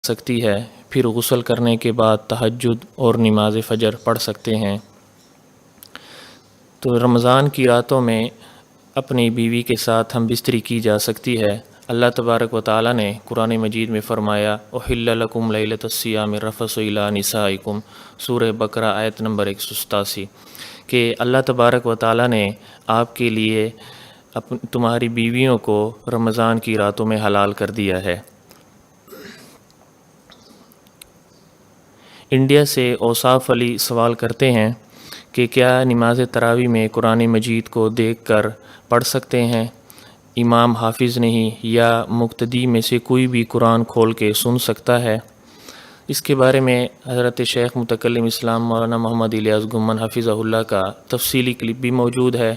سکتی ہے، پھر غسل کرنے کے بعد تہجد اور نماز فجر پڑھ سکتے ہیں۔ تو رمضان کی راتوں میں اپنی بیوی کے ساتھ ہم بستری کی جا سکتی ہے۔ اللہ تبارک و تعالیٰ نے قرآن مجید میں فرمایا احل لکم لیلۃ الصیام الرفث الی نسائکم، سورہ بقرہ آیت نمبر 187، کہ اللہ تبارک و تعالیٰ نے آپ کے لیے تمہاری بیویوں کو رمضان کی راتوں میں حلال کر دیا ہے۔ انڈیا سے اوصاف علی سوال کرتے ہیں کہ کیا نماز تراویح میں قرآن مجید کو دیکھ کر پڑھ سکتے ہیں؟ امام حافظ نہیں یا مقتدی میں سے کوئی بھی قرآن کھول کے سن سکتا ہے؟ اس کے بارے میں حضرت شیخ متکلم اسلام مولانا محمد الیاس گمن حفظہ اللہ کا تفصیلی کلپ بھی موجود ہے،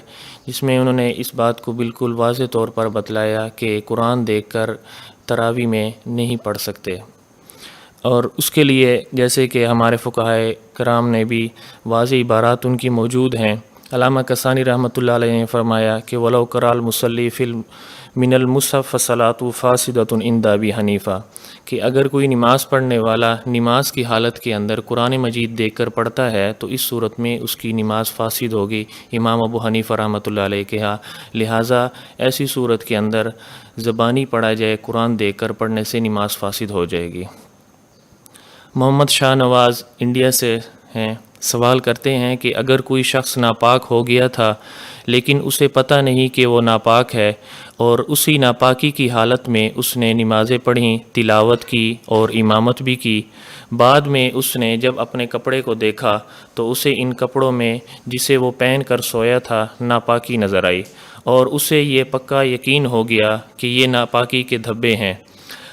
جس میں انہوں نے اس بات کو بالکل واضح طور پر بتلایا کہ قرآن دیکھ کر تراویح میں نہیں پڑھ سکتے۔ اور اس کے لیے جیسے کہ ہمارے فقہائے کرام نے بھی واضح عبارات ان کی موجود ہیں۔ علامہ کسانی رحمۃ اللہ علیہ نے فرمایا کہ وَلَوْ قَرَأَ الْمُصَلِّي فِي مِنَ الْمُصْحَفِ فَصَلَاتُهُ فَاسِدَةٌ عِنْدَ أَبِي حنیفہ، کہ اگر کوئی نماز پڑھنے والا نماز کی حالت کے اندر قرآن مجید دیکھ کر پڑھتا ہے تو اس صورت میں اس کی نماز فاسد ہوگی، امام ابو حنیفہ رحمۃ اللہ علیہ کے ہاں۔ لہٰذا ایسی صورت کے اندر زبانی پڑھا جائے، قرآن دیکھ کر پڑھنے سے نماز فاسد ہو جائے گی۔ محمد شاہ نواز انڈیا سے ہیں، سوال کرتے ہیں کہ اگر کوئی شخص ناپاک ہو گیا تھا لیکن اسے پتہ نہیں کہ وہ ناپاک ہے، اور اسی ناپاکی کی حالت میں اس نے نمازیں پڑھیں، تلاوت کی اور امامت بھی کی، بعد میں اس نے جب اپنے کپڑے کو دیکھا تو اسے ان کپڑوں میں جسے وہ پہن کر سویا تھا ناپاکی نظر آئی، اور اسے یہ پکا یقین ہو گیا کہ یہ ناپاکی کے دھبے ہیں۔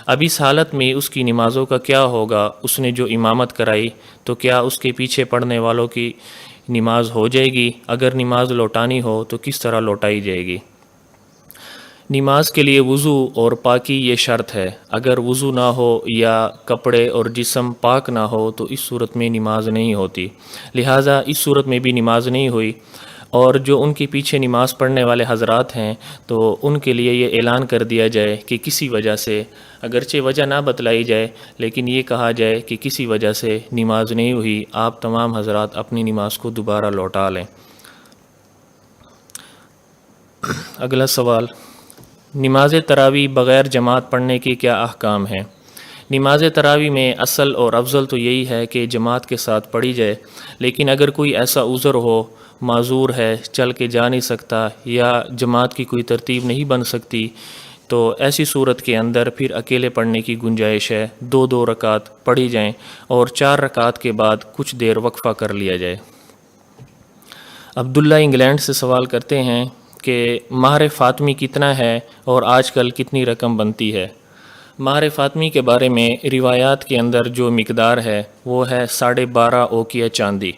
اب اس حالت میں اس کی نمازوں کا کیا ہوگا؟ اس نے جو امامت کرائی تو کیا اس کے پیچھے پڑھنے والوں کی نماز ہو جائے گی؟ اگر نماز لوٹانی ہو تو کس طرح لوٹائی جائے گی؟ نماز کے لیے وضو اور پاکی یہ شرط ہے۔ اگر وضو نہ ہو یا کپڑے اور جسم پاک نہ ہو تو اس صورت میں نماز نہیں ہوتی، لہٰذا اس صورت میں بھی نماز نہیں ہوئی۔ اور جو ان کے پیچھے نماز پڑھنے والے حضرات ہیں تو ان کے لیے یہ اعلان کر دیا جائے کہ کسی وجہ سے، اگرچہ وجہ نہ بتلائی جائے لیکن یہ کہا جائے کہ کسی وجہ سے نماز نہیں ہوئی، آپ تمام حضرات اپنی نماز کو دوبارہ لوٹا لیں۔ اگلا سوال، نماز تراویح بغیر جماعت پڑھنے کے کیا احکام ہیں؟ نماز تراویح میں اصل اور افضل تو یہی ہے کہ جماعت کے ساتھ پڑھی جائے، لیکن اگر کوئی ایسا عذر ہو، معذور ہے، چل کے جا نہیں سکتا یا جماعت کی کوئی ترتیب نہیں بن سکتی، تو ایسی صورت کے اندر پھر اکیلے پڑھنے کی گنجائش ہے، 2 رکعت پڑھی جائیں اور 4 رکعت کے بعد کچھ دیر وقفہ کر لیا جائے۔ عبداللہ انگلینڈ سے سوال کرتے ہیں کہ مہر فاطمی کتنا ہے اور آج کل کتنی رقم بنتی ہے؟ مہر فاطمی کے بارے میں روایات کے اندر جو مقدار ہے وہ ہے 12.5 اوقیہ چاندی۔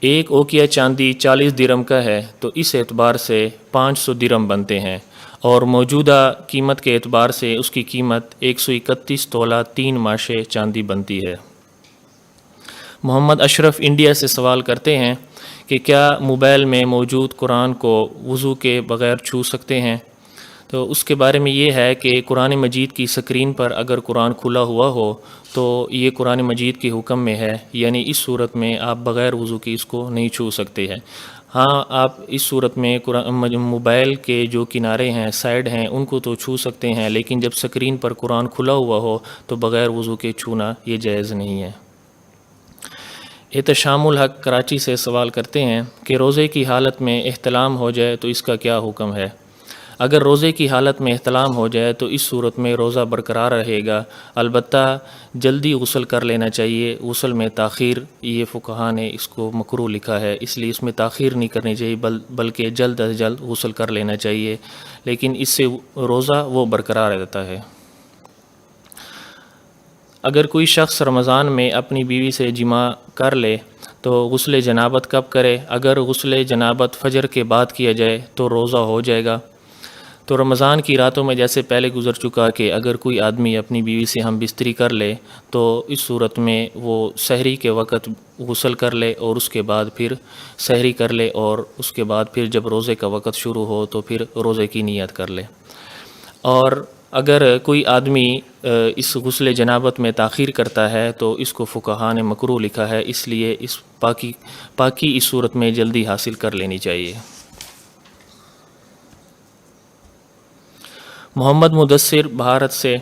1 اوقیہ چاندی 40 درہم کا ہے، تو اس اعتبار سے 500 درہم بنتے ہیں، اور موجودہ قیمت کے اعتبار سے اس کی قیمت 131 تولہ 3 ماشے چاندی بنتی ہے۔ محمد اشرف انڈیا سے سوال کرتے ہیں کہ کیا موبائل میں موجود قرآن کو وضو کے بغیر چھو سکتے ہیں؟ تو اس کے بارے میں یہ ہے کہ قرآن مجید کی سکرین پر اگر قرآن کھلا ہوا ہو تو یہ قرآن مجید کے حکم میں ہے، یعنی اس صورت میں آپ بغیر وضو کی اس کو نہیں چھو سکتے ہیں۔ ہاں، آپ اس صورت میں موبائل کے جو کنارے ہیں، سائیڈ ہیں، ان کو تو چھو سکتے ہیں، لیکن جب سکرین پر قرآن کھلا ہوا ہو تو بغیر وضو کے چھونا یہ جائز نہیں ہے۔ احتشام الحق کراچی سے سوال کرتے ہیں کہ روزے کی حالت میں احتلام ہو جائے تو اس کا کیا حکم ہے؟ اگر روزے کی حالت میں احتلام ہو جائے تو اس صورت میں روزہ برقرار رہے گا، البتہ جلدی غسل کر لینا چاہیے۔ غسل میں تاخیر، یہ فقہا نے اس کو مکروہ لکھا ہے، اس لیے اس میں تاخیر نہیں کرنی چاہیے، بلکہ جلد از جلد غسل کر لینا چاہیے، لیکن اس سے روزہ وہ برقرار رہتا ہے۔ اگر کوئی شخص رمضان میں اپنی بیوی سے جماع کر لے تو غسل جنابت کب کرے؟ اگر غسل جنابت فجر کے بعد کیا جائے تو روزہ ہو جائے گا۔ تو رمضان کی راتوں میں جیسے پہلے گزر چکا کہ اگر کوئی آدمی اپنی بیوی سے ہم بستری کر لے تو اس صورت میں وہ سحری کے وقت غسل کر لے اور اس کے بعد پھر سحری کر لے، اور اس کے بعد پھر جب روزے کا وقت شروع ہو تو پھر روزے کی نیت کر لے۔ اور اگر کوئی آدمی اس غسل جنابت میں تاخیر کرتا ہے تو اس کو فقہا نے مکروہ لکھا ہے، اس لیے اس پاکی اس صورت میں جلدی حاصل کر لینی چاہیے۔ محمد مدثر بھارت سے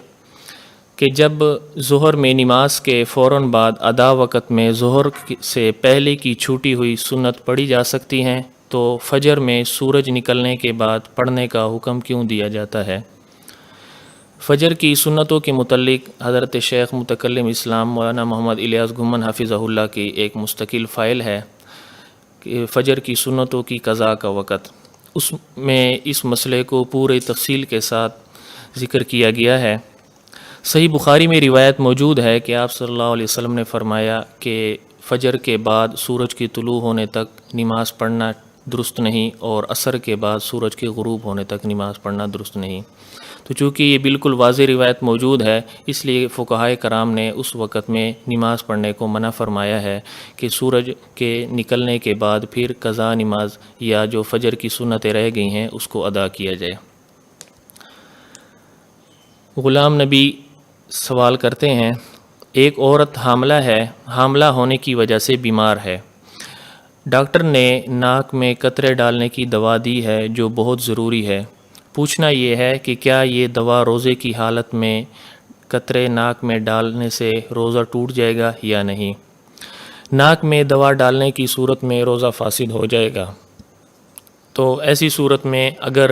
کہ جب ظہر میں نماز کے فوراً بعد ادا وقت میں ظہر سے پہلے کی چھوٹی ہوئی سنت پڑھی جا سکتی ہیں تو فجر میں سورج نکلنے کے بعد پڑھنے کا حکم کیوں دیا جاتا ہے؟ فجر کی سنتوں کے متعلق حضرت شیخ متکلم اسلام مولانا محمد الیاس گھمن حفظہ اللہ کی ایک مستقل فائل ہے کہ فجر کی سنتوں کی قضاء کا وقت، اس میں اس مسئلے کو پورے تفصیل کے ساتھ ذکر کیا گیا ہے۔ صحیح بخاری میں روایت موجود ہے کہ آپ صلی اللہ علیہ وسلم نے فرمایا کہ فجر کے بعد سورج کی طلوع ہونے تک نماز پڑھنا درست نہیں، اور عصر کے بعد سورج کے غروب ہونے تک نماز پڑھنا درست نہیں۔ تو چونکہ یہ بالکل واضح روایت موجود ہے، اس لیے فقہائے کرام نے اس وقت میں نماز پڑھنے کو منع فرمایا ہے کہ سورج کے نکلنے کے بعد پھر قضا نماز یا جو فجر کی سنتیں رہ گئی ہیں اس کو ادا کیا جائے۔ غلام نبی سوال کرتے ہیں، ایک عورت حاملہ ہے، حاملہ ہونے کی وجہ سے بیمار ہے، ڈاکٹر نے ناک میں قطرے ڈالنے کی دوا دی ہے جو بہت ضروری ہے، پوچھنا یہ ہے کہ کیا یہ دوا روزے کی حالت میں قطرے ناک میں ڈالنے سے روزہ ٹوٹ جائے گا یا نہیں؟ ناک میں دوا ڈالنے کی صورت میں روزہ فاسد ہو جائے گا۔ تو ایسی صورت میں اگر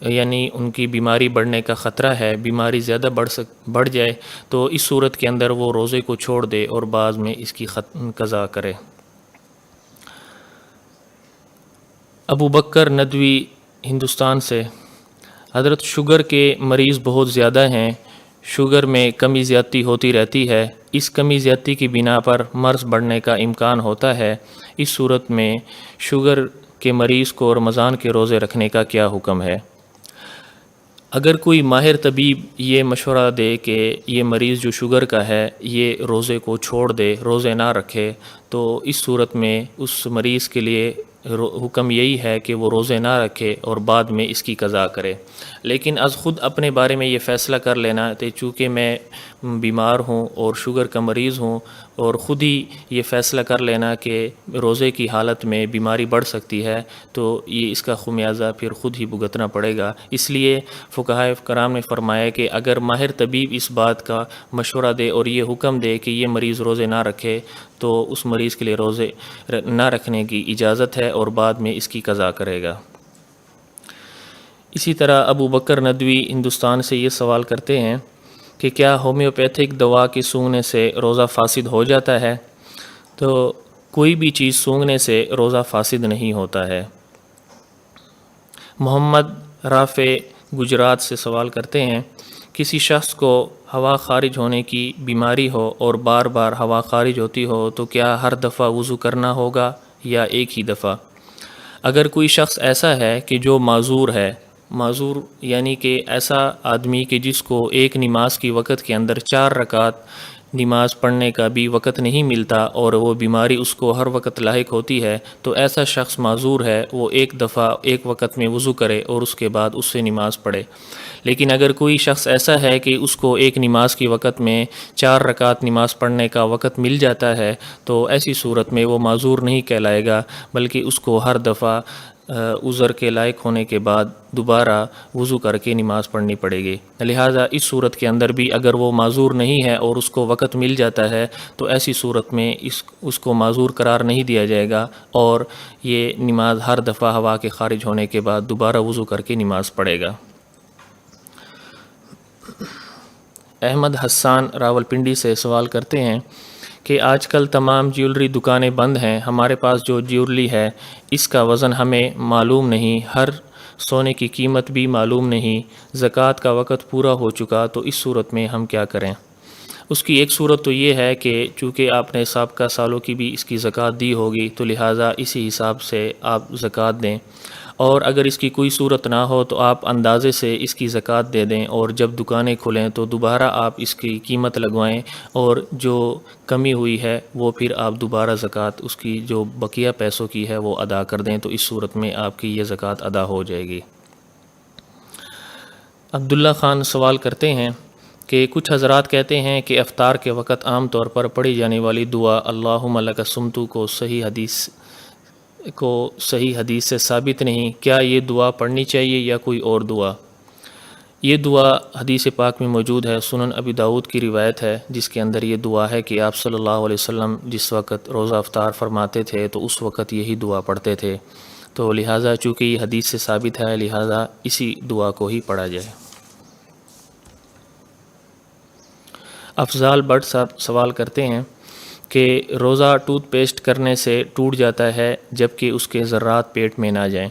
یعنی ان کی بیماری بڑھنے کا خطرہ ہے، بیماری زیادہ بڑھ جائے تو اس صورت کے اندر وہ روزے کو چھوڑ دے اور بعد میں اس کی قضا کرے۔ ابو بکر ندوی ہندوستان سے، حضرت شوگر کے مریض بہت زیادہ ہیں، شوگر میں کمی زیادتی ہوتی رہتی ہے، اس کمی زیادتی کی بنا پر مرض بڑھنے کا امکان ہوتا ہے، اس صورت میں شوگر کے مریض کو رمضان کے روزے رکھنے کا کیا حکم ہے؟ اگر کوئی ماہر طبیب یہ مشورہ دے کہ یہ مریض جو شوگر کا ہے یہ روزے کو چھوڑ دے، روزے نہ رکھے، تو اس صورت میں اس مریض کے لیے حکم یہی ہے کہ وہ روزے نہ رکھے اور بعد میں اس کی قضا کرے۔ لیکن از خود اپنے بارے میں یہ فیصلہ کر لینا کہ چونکہ میں بیمار ہوں اور شوگر کا مریض ہوں، اور خود ہی یہ فیصلہ کر لینا کہ روزے کی حالت میں بیماری بڑھ سکتی ہے، تو یہ اس کا خمیازہ پھر خود ہی بھگتنا پڑے گا۔ اس لیے فقہائے کرام نے فرمایا کہ اگر ماہر طبیب اس بات کا مشورہ دے اور یہ حکم دے کہ یہ مریض روزے نہ رکھے تو اس مریض کے لیے روزے نہ رکھنے کی اجازت ہے اور بعد میں اس کی قضا کرے گا۔ اسی طرح ابو بکر ندوی ہندوستان سے یہ سوال کرتے ہیں کہ کیا ہومیوپیتھک دوا کے سونگھنے سے روزہ فاسد ہو جاتا ہے؟ تو کوئی بھی چیز سونگھنے سے روزہ فاسد نہیں ہوتا ہے۔ محمد رافع گجرات سے سوال کرتے ہیں، کسی شخص کو ہوا خارج ہونے کی بیماری ہو اور بار بار ہوا خارج ہوتی ہو تو کیا ہر دفعہ وضو کرنا ہوگا یا ایک ہی دفعہ؟ اگر کوئی شخص ایسا ہے کہ جو معذور ہے، معذور یعنی کہ ایسا آدمی کہ جس کو ایک نماز کی وقت کے اندر 4 رکعت نماز پڑھنے کا بھی وقت نہیں ملتا اور وہ بیماری اس کو ہر وقت لاحق ہوتی ہے، تو ایسا شخص معذور ہے، وہ ایک دفعہ ایک وقت میں وضو کرے اور اس کے بعد اس سے نماز پڑھے۔ لیکن اگر کوئی شخص ایسا ہے کہ اس کو ایک نماز کی وقت میں 4 رکعت نماز پڑھنے کا وقت مل جاتا ہے تو ایسی صورت میں وہ معذور نہیں کہلائے گا، بلکہ اس کو ہر دفعہ عذر کے لائق ہونے کے بعد دوبارہ وضو کر کے نماز پڑھنی پڑے گی۔ لہٰذا اس صورت کے اندر بھی اگر وہ معذور نہیں ہے اور اس کو وقت مل جاتا ہے تو ایسی صورت میں اس کو معذور قرار نہیں دیا جائے گا اور یہ نماز ہر دفعہ ہوا کے خارج ہونے کے بعد دوبارہ وضو کر کے نماز پڑھے گا۔ احمد حسان راولپنڈی سے سوال کرتے ہیں کہ آج کل تمام جیولری دکانیں بند ہیں، ہمارے پاس جو جیولری ہے اس کا وزن ہمیں معلوم نہیں، ہر سونے کی قیمت بھی معلوم نہیں، زکوٰۃ کا وقت پورا ہو چکا، تو اس صورت میں ہم کیا کریں؟ اس کی ایک صورت تو یہ ہے کہ چونکہ آپ نے سابقہ سالوں کی بھی اس کی زکوٰۃ دی ہوگی تو لہٰذا اسی حساب سے آپ زکوٰۃ دیں، اور اگر اس کی کوئی صورت نہ ہو تو آپ اندازے سے اس کی زکوٰۃ دے دیں، اور جب دکانیں کھلیں تو دوبارہ آپ اس کی قیمت لگوائیں اور جو کمی ہوئی ہے وہ پھر آپ دوبارہ زکوٰۃ اس کی جو بقیہ پیسوں کی ہے وہ ادا کر دیں، تو اس صورت میں آپ کی یہ زکوٰۃ ادا ہو جائے گی۔ عبداللہ خان سوال کرتے ہیں کہ کچھ حضرات کہتے ہیں کہ افطار کے وقت عام طور پر پڑھی جانے والی دعا اللہم لک صمت کو صحیح حدیث سے ثابت نہیں، کیا یہ دعا پڑھنی چاہیے یا کوئی اور دعا؟ یہ دعا حدیث پاک میں موجود ہے، سنن ابی داؤد کی روایت ہے جس کے اندر یہ دعا ہے کہ آپ صلی اللہ علیہ وسلم جس وقت روزہ افطار فرماتے تھے تو اس وقت یہی دعا پڑھتے تھے، تو لہٰذا چونکہ یہ حدیث سے ثابت ہے لہٰذا اسی دعا کو ہی پڑھا جائے۔ افضال بٹ صاحب سوال کرتے ہیں کہ روزہ ٹوتھ پیسٹ کرنے سے ٹوٹ جاتا ہے جبکہ اس کے ذرات پیٹ میں نہ جائیں۔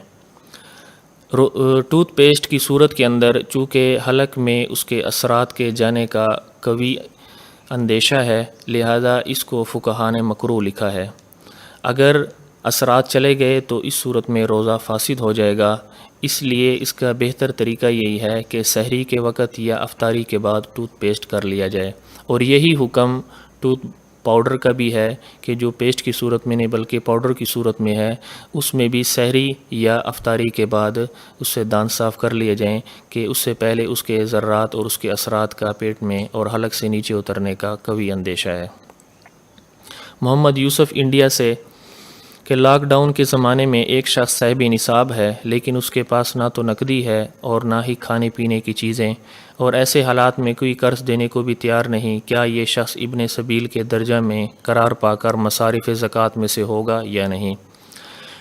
ٹوتھ پیسٹ کی صورت کے اندر چونکہ حلق میں اس کے اثرات کے جانے کا قوی اندیشہ ہے لہذا اس کو فقہا نے مکروہ لکھا ہے۔ اگر اثرات چلے گئے تو اس صورت میں روزہ فاسد ہو جائے گا، اس لیے اس کا بہتر طریقہ یہی ہے کہ سحری کے وقت یا افطاری کے بعد ٹوتھ پیسٹ کر لیا جائے، اور یہی حکم ٹوتھ پاؤڈر کا بھی ہے کہ جو پیسٹ کی صورت میں نہیں بلکہ پاؤڈر کی صورت میں ہے، اس میں بھی سحری یا افطاری کے بعد اس سے دانت صاف کر لیے جائیں کہ اس سے پہلے اس کے ذرات اور اس کے اثرات کا پیٹ میں اور حلق سے نیچے اترنے کا قوی اندیشہ ہے۔ محمد یوسف انڈیا سے کہ لاک ڈاؤن کے زمانے میں ایک شخص صاحب نصاب ہے لیکن اس کے پاس نہ تو نقدی ہے اور نہ ہی کھانے پینے کی چیزیں، اور ایسے حالات میں کوئی قرض دینے کو بھی تیار نہیں، کیا یہ شخص ابن سبیل کے درجہ میں قرار پا کر مصارف زکوٰۃ میں سے ہوگا یا نہیں؟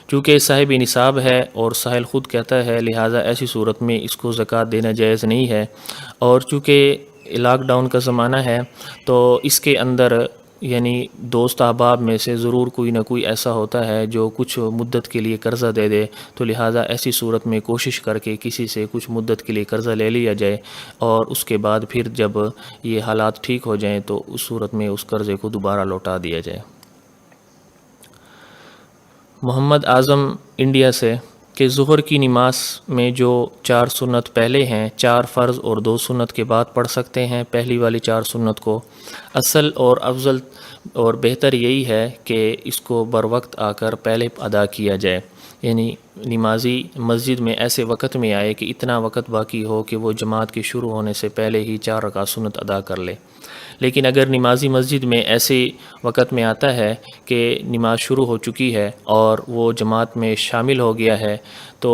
چونکہ صاحب نصاب ہے اور ساحل خود کہتا ہے لہٰذا ایسی صورت میں اس کو زکوٰۃ دینا جائز نہیں ہے، اور چونکہ لاک ڈاؤن کا زمانہ ہے تو اس کے اندر یعنی دوست احباب میں سے ضرور کوئی نہ کوئی ایسا ہوتا ہے جو کچھ مدت کے لیے قرضہ دے دے، تو لہٰذا ایسی صورت میں کوشش کر کے کسی سے کچھ مدت کے لیے قرضہ لے لیا جائے، اور اس کے بعد پھر جب یہ حالات ٹھیک ہو جائیں تو اس صورت میں اس قرضے کو دوبارہ لوٹا دیا جائے۔ محمد اعظم انڈیا سے کہ ظہر کی نماز میں جو 4 سنت پہلے ہیں 4 فرض اور 2 سنت کے بعد پڑھ سکتے ہیں، پہلی والی 4 سنت کو اصل اور افضل اور بہتر یہی ہے کہ اس کو بر وقت آ کر پہلے ادا کیا جائے، یعنی نمازی مسجد میں ایسے وقت میں آئے کہ اتنا وقت باقی ہو کہ وہ جماعت کے شروع ہونے سے پہلے ہی 4 رکعت سنت ادا کر لے۔ لیکن اگر نمازی مسجد میں ایسے وقت میں آتا ہے کہ نماز شروع ہو چکی ہے اور وہ جماعت میں شامل ہو گیا ہے تو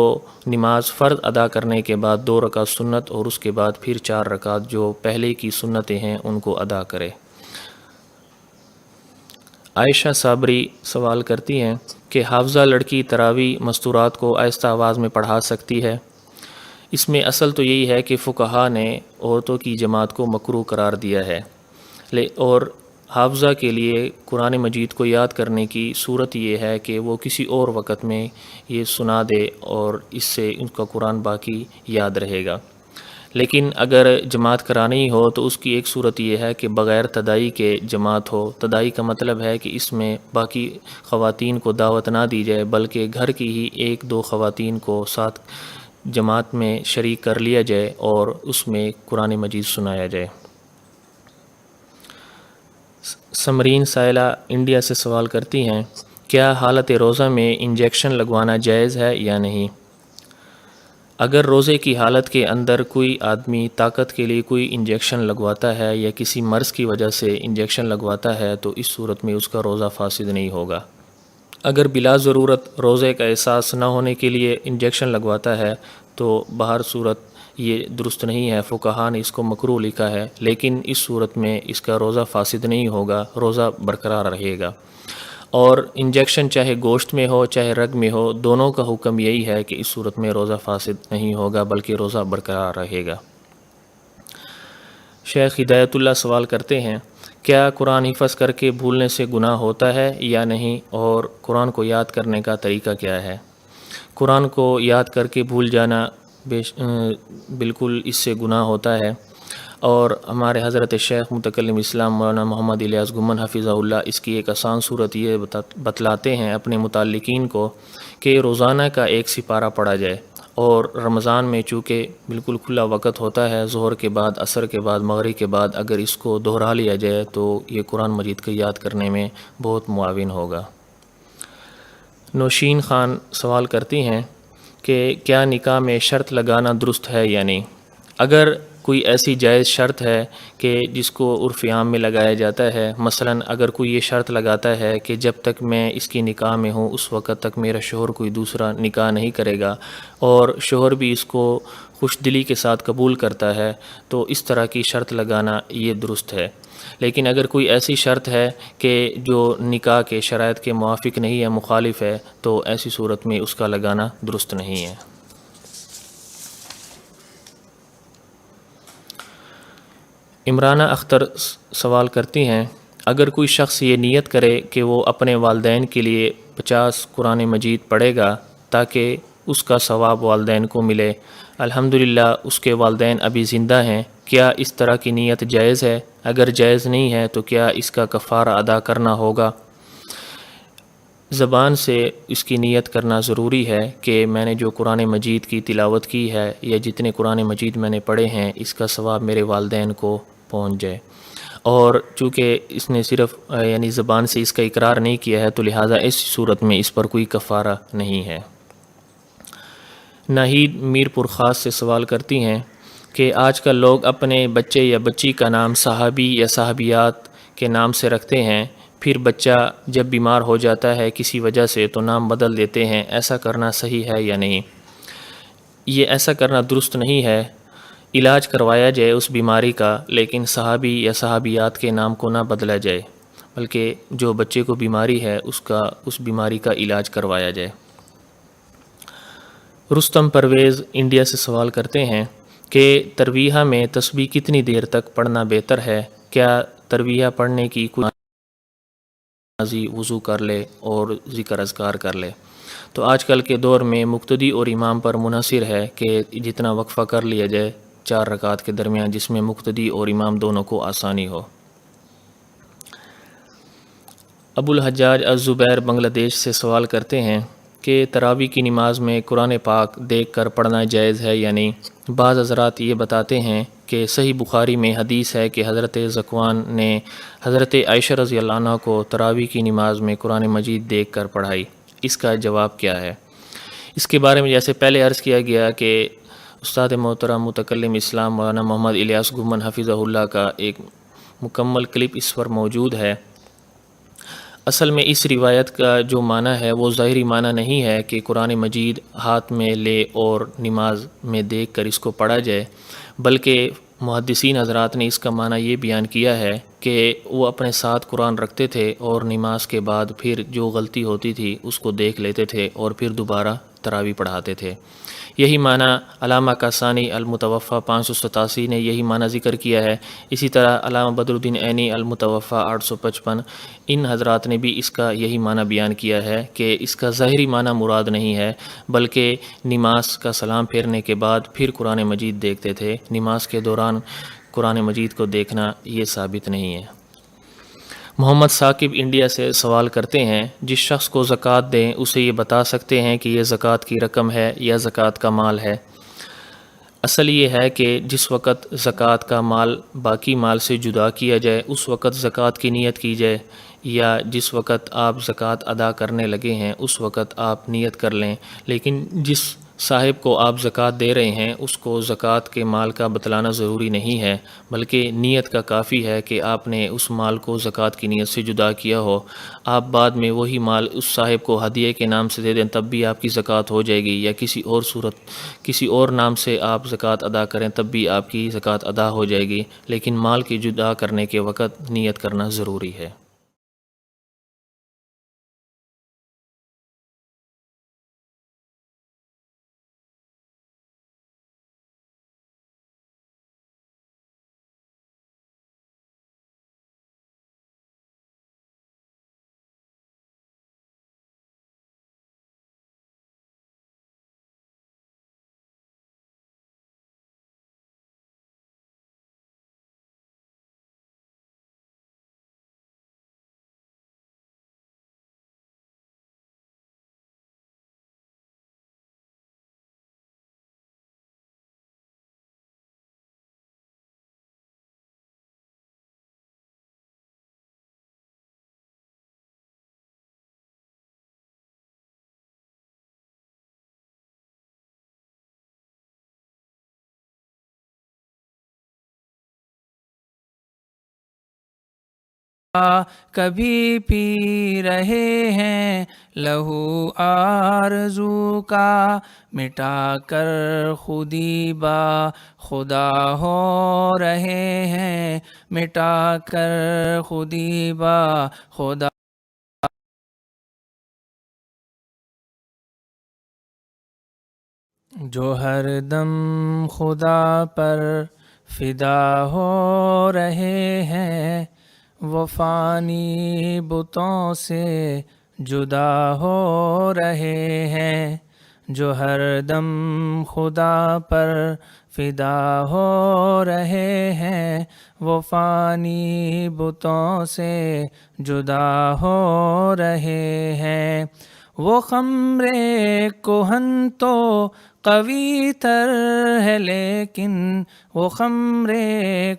نماز فرض ادا کرنے کے بعد 2 رکعت سنت اور اس کے بعد پھر 4 رکعت جو پہلے کی سنتیں ہیں ان کو ادا کرے۔ عائشہ صابری سوال کرتی ہیں کہ حافظہ لڑکی تراویح مستورات کو آہستہ آواز میں پڑھا سکتی ہے؟ اس میں اصل تو یہی ہے کہ فقہا نے عورتوں کی جماعت کو مکروہ قرار دیا ہے، اور حافظہ کے لیے قرآن مجید کو یاد کرنے کی صورت یہ ہے کہ وہ کسی اور وقت میں یہ سنا دے اور اس سے ان کا قرآن باقی یاد رہے گا۔ لیکن اگر جماعت کرانی ہو تو اس کی ایک صورت یہ ہے کہ بغیر تدائی کے جماعت ہو۔ تدائی کا مطلب ہے کہ اس میں باقی خواتین کو دعوت نہ دی جائے بلکہ گھر کی ہی 1-2 خواتین کو ساتھ جماعت میں شریک کر لیا جائے اور اس میں قرآن مجید سنایا جائے۔ سمرین سائلہ انڈیا سے سوال کرتی ہیں کیا حالت روزہ میں انجیکشن لگوانا جائز ہے یا نہیں؟ اگر روزے کی حالت کے اندر کوئی آدمی طاقت کے لیے کوئی انجیکشن لگواتا ہے یا کسی مرض کی وجہ سے انجیکشن لگواتا ہے تو اس صورت میں اس کا روزہ فاسد نہیں ہوگا۔ اگر بلا ضرورت روزے کا احساس نہ ہونے کے لیے انجیکشن لگواتا ہے تو بہر صورت یہ درست نہیں ہے، فقہا نے اس کو مکروہ لکھا ہے، لیکن اس صورت میں اس کا روزہ فاسد نہیں ہوگا، روزہ برقرار رہے گا۔ اور انجیکشن چاہے گوشت میں ہو چاہے رگ میں ہو، دونوں کا حکم یہی ہے کہ اس صورت میں روزہ فاسد نہیں ہوگا بلکہ روزہ برقرار رہے گا۔ شیخ ہدایت اللہ سوال کرتے ہیں کیا قرآن حفظ کر کے بھولنے سے گناہ ہوتا ہے یا نہیں، اور قرآن کو یاد کرنے کا طریقہ کیا ہے؟ قرآن کو یاد کر کے بھول جانا بالکل اس سے گناہ ہوتا ہے، اور ہمارے حضرت شیخ متکلم اسلام مولانا محمد الیاس گمن حفظہ اللہ اس کی ایک آسان صورت یہ بتلاتے ہیں اپنے متعلقین کو کہ روزانہ کا 1 سپارہ پڑھا جائے، اور رمضان میں چونکہ بالکل کھلا وقت ہوتا ہے، ظہر کے بعد عصر کے بعد مغرب کے بعد اگر اس کو دہرا لیا جائے تو یہ قرآن مجید کو یاد کرنے میں بہت معاون ہوگا۔ نوشین خان سوال کرتی ہیں کہ کیا نکاح میں شرط لگانا درست ہے یا نہیں؟ اگر کوئی ایسی جائز شرط ہے کہ جس کو عرف عام میں لگایا جاتا ہے، مثلا اگر کوئی یہ شرط لگاتا ہے کہ جب تک میں اس کی نکاح میں ہوں اس وقت تک میرا شوہر کوئی دوسرا نکاح نہیں کرے گا، اور شوہر بھی اس کو خوش دلی کے ساتھ قبول کرتا ہے، تو اس طرح کی شرط لگانا یہ درست ہے۔ لیکن اگر کوئی ایسی شرط ہے کہ جو نکاح کے شرائط کے موافق نہیں ہے، مخالف ہے، تو ایسی صورت میں اس کا لگانا درست نہیں ہے۔ عمرانہ اختر سوال کرتی ہیں، اگر کوئی شخص یہ نیت کرے کہ وہ اپنے والدین کے لیے 50 قرآن مجید پڑھے گا تاکہ اس کا ثواب والدین کو ملے، الحمدللہ اس کے والدین ابھی زندہ ہیں، کیا اس طرح کی نیت جائز ہے؟ اگر جائز نہیں ہے تو کیا اس کا کفارہ ادا کرنا ہوگا؟ زبان سے اس کی نیت کرنا ضروری ہے کہ میں نے جو قرآن مجید کی تلاوت کی ہے یا جتنے قرآن مجید میں نے پڑھے ہیں اس کا ثواب میرے والدین کو پہنچ جائے، اور چونکہ اس نے صرف یعنی زبان سے اس کا اقرار نہیں کیا ہے تو لہٰذا اس صورت میں اس پر کوئی کفارہ نہیں ہے۔ ناہید میر پور خاص سے سوال کرتی ہیں کہ آج کل لوگ اپنے بچے یا بچی کا نام صحابی یا صحابیات کے نام سے رکھتے ہیں، پھر بچہ جب بیمار ہو جاتا ہے کسی وجہ سے تو نام بدل دیتے ہیں، ایسا کرنا صحیح ہے یا نہیں؟ یہ ایسا کرنا درست نہیں ہے، علاج کروایا جائے اس بیماری کا، لیکن صحابی یا صحابیات کے نام کو نہ بدلا جائے، بلکہ جو بچے کو بیماری ہے اس بیماری کا علاج کروایا جائے۔ رستم پرویز انڈیا سے سوال کرتے ہیں کہ ترویحہ میں تسبیح کتنی دیر تک پڑھنا بہتر ہے؟ کیا ترویحہ پڑھنے کی کوئی نمازی وضو کر لے اور ذکر اذکار کر لے؟ تو آج کل کے دور میں مقتدی اور امام پر منحصر ہے کہ جتنا وقفہ کر لیا جائے 4 رکعت کے درمیان، جس میں مقتدی اور امام دونوں کو آسانی ہو۔ ابو الحجاج الزبیر بنگلہ دیش سے سوال کرتے ہیں کہ تراویح کی نماز میں قرآن پاک دیکھ کر پڑھنا جائز ہے یا نہیں؟ بعض حضرات یہ بتاتے ہیں کہ صحیح بخاری میں حدیث ہے کہ حضرت ذکوان نے حضرت عائشہ رضی اللہ عنہ کو تراویح کی نماز میں قرآن مجید دیکھ کر پڑھائی، اس کا جواب کیا ہے؟ اس کے بارے میں جیسے پہلے عرض کیا گیا کہ استاد محترم متکلم اسلام مولانا محمد الیاس گمن حفظہ اللہ کا ایک مکمل کلپ اس پر موجود ہے۔ اصل میں اس روایت کا جو معنی ہے وہ ظاہری معنی نہیں ہے کہ قرآن مجید ہاتھ میں لے اور نماز میں دیکھ کر اس کو پڑھا جائے، بلکہ محدثین حضرات نے اس کا معنی یہ بیان کیا ہے کہ وہ اپنے ساتھ قرآن رکھتے تھے اور نماز کے بعد پھر جو غلطی ہوتی تھی اس کو دیکھ لیتے تھے اور پھر دوبارہ تراویح پڑھاتے تھے۔ یہی معنی علامہ کاسانی المتوفیٰ 587 نے یہی معنی ذکر کیا ہے۔ اسی طرح علامہ بدر الدین عینی المتوفیٰ 855 ان حضرات نے بھی اس کا یہی معنی بیان کیا ہے کہ اس کا ظاہری معنی مراد نہیں ہے، بلکہ نماز کا سلام پھیرنے کے بعد پھر قرآن مجید دیکھتے تھے، نماز کے دوران قرآن مجید کو دیکھنا یہ ثابت نہیں ہے۔ محمد ثاقب انڈیا سے سوال کرتے ہیں، جس شخص کو زکوٰۃ دیں اسے یہ بتا سکتے ہیں کہ یہ زکوٰۃ کی رقم ہے یا زکوٰۃ کا مال ہے؟ اصل یہ ہے کہ جس وقت زکوٰۃ کا مال باقی مال سے جدا کیا جائے اس وقت زکوٰۃ کی نیت کی جائے، یا جس وقت آپ زکوٰۃ ادا کرنے لگے ہیں اس وقت آپ نیت کر لیں، لیکن جس صاحب کو آپ زکوٰۃ دے رہے ہیں اس کو زکوٰۃ کے مال کا بتلانا ضروری نہیں ہے، بلکہ نیت کا کافی ہے کہ آپ نے اس مال کو زکوٰۃ کی نیت سے جدا کیا ہو۔ آپ بعد میں وہی مال اس صاحب کو ہدیے کے نام سے دے دیں تب بھی آپ کی زکوٰۃ ہو جائے گی، یا کسی اور نام سے آپ زکوٰۃ ادا کریں تب بھی آپ کی زکوٰۃ ادا ہو جائے گی، لیکن مال کی جدا کرنے کے وقت نیت کرنا ضروری ہے۔ کبھی پی رہے ہیں لہو آرزو کا، مٹا کر خودی با خدا ہو رہے ہیں، مٹا کر خودی با خدا. جو ہر دم خدا پر فدا ہو رہے ہیں، وہ فانی بتوں سے جدا ہو رہے ہیں. جو ہر دم خدا پر فدا ہو رہے ہیں، وہ فانی بتوں سے جدا ہو رہے ہیں. وہ خمر کہن تو قوی تر ہے لیکن، وہ خمر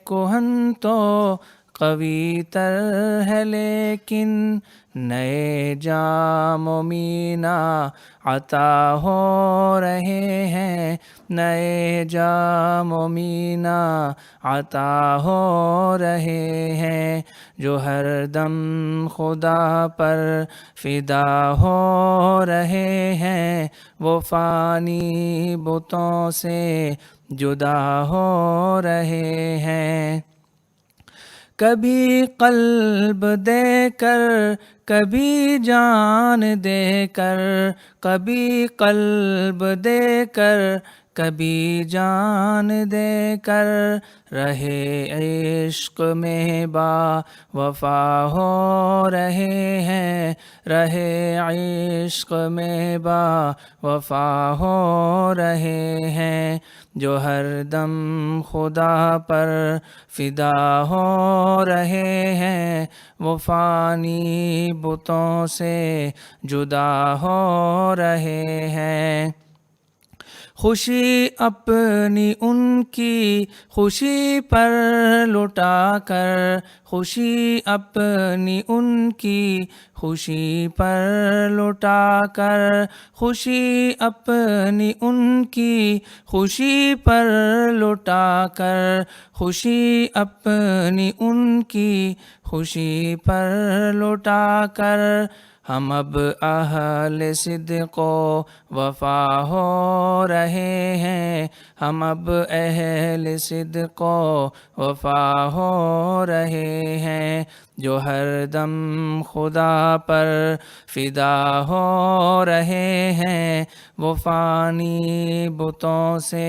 کہن تو قوی تر ہے لیکن، نئے جام و مینا عطا ہو رہے ہیں، نئے جام و مینا عطا ہو رہے ہیں. جو ہر دم خدا پر فدا ہو رہے ہیں، وہ فانی بتوں سے جدا ہو رہے ہیں. کبھی قلب دے کر، کبھی جان دے کر، کبھی قلب دے کر، کبھی جان دے کر، رہے عشق میں با وفا ہو رہے ہیں، رہے عشق میں با وفا ہو رہے ہیں. جو ہر دم خدا پر فدا ہو رہے ہیں، وہ فانی بتوں سے جدا ہو رہے ہیں. خوشی اپنی ان کی خوشی پر لٹا کر، خوشی اپنی ان کی خوشی پر لٹا کر، خوشی اپنی ان کی خوشی پر لٹا کر، خوشی اپنی ان کی خوشی پر لٹا کر، ہم اب اہل صدق و وفا ہو رہے ہیں، ہم اب اہل صدق و وفا ہو رہے ہیں. جو ہر دم خدا پر فدا ہو رہے ہیں، وہ فانی بتوں سے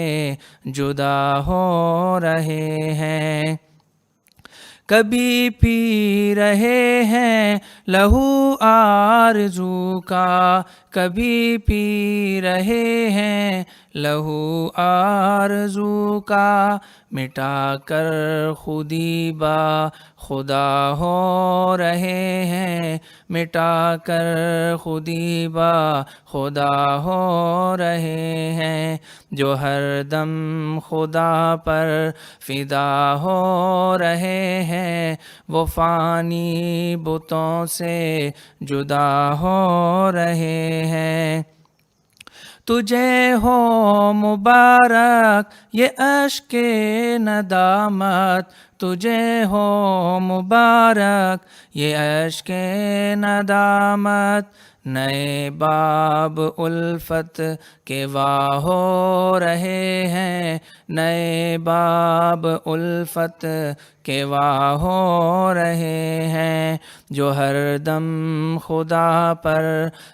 جدا ہو رہے ہیں. کبھی پی رہے ہیں لہو آرزو کا، کبھی پی رہے ہیں لہو آرزو کا، مٹا کر خودی با خدا ہو رہے ہیں، مٹا کر خودی با خدا ہو رہے ہیں. جو ہر دم خدا پر فدا ہو رہے ہیں، وہ فانی بتوں سے جدا ہو رہے ہیں. تجھے ہو مبارک یہ اشک ندامت، تجھے ہو مبارک یہ اشک ندامت، نئے باب الفت کے وا ہو رہے ہیں، نئے باب الفت کے وا ہو رہے ہیں. جو ہر دم خدا پر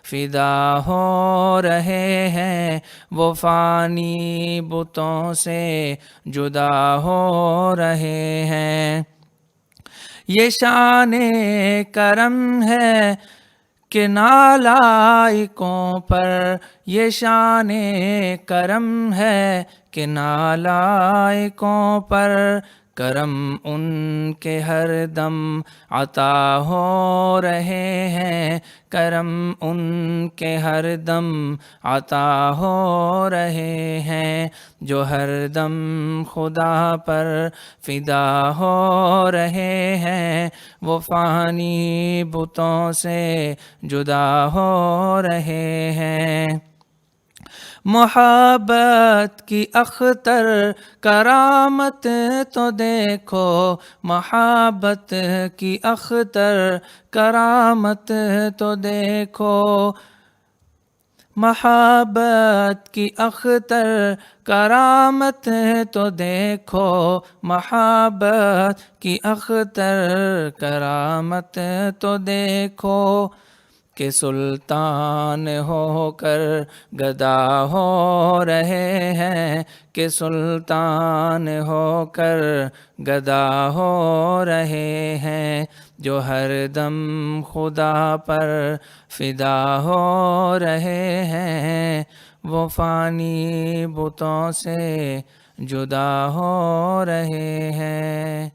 فدا ہو رہے ہیں، وہ فانی بتوں سے جدا ہو رہے ہیں. یہ شان کرم ہے کہ نالائقوں پر، یہ شان کرم ہے کہ نالائقوں پر، کرم ان کے ہر دم عطا ہو رہے ہیں، کرم ان کے ہر دم عطا ہو رہے ہیں. جو ہر دم خدا پر فدا ہو رہے ہیں، وہ فانی بتوں سے جدا ہو رہے ہیں. محبت کی اختر کرامت تو دیکھو، محبت کی اختر کرامت تو دیکھو، محبت کی اختر کرامت تو دیکھو، محبت کی اختر کرامت تو دیکھو، کہ سلطان ہو کر گدا ہو رہے ہیں، کہ سلطان ہو کر گدا ہو رہے ہیں، جو ہر دم خدا پر فدا ہو رہے ہیں، وہ فانی بتوں سے جدا ہو رہے ہیں۔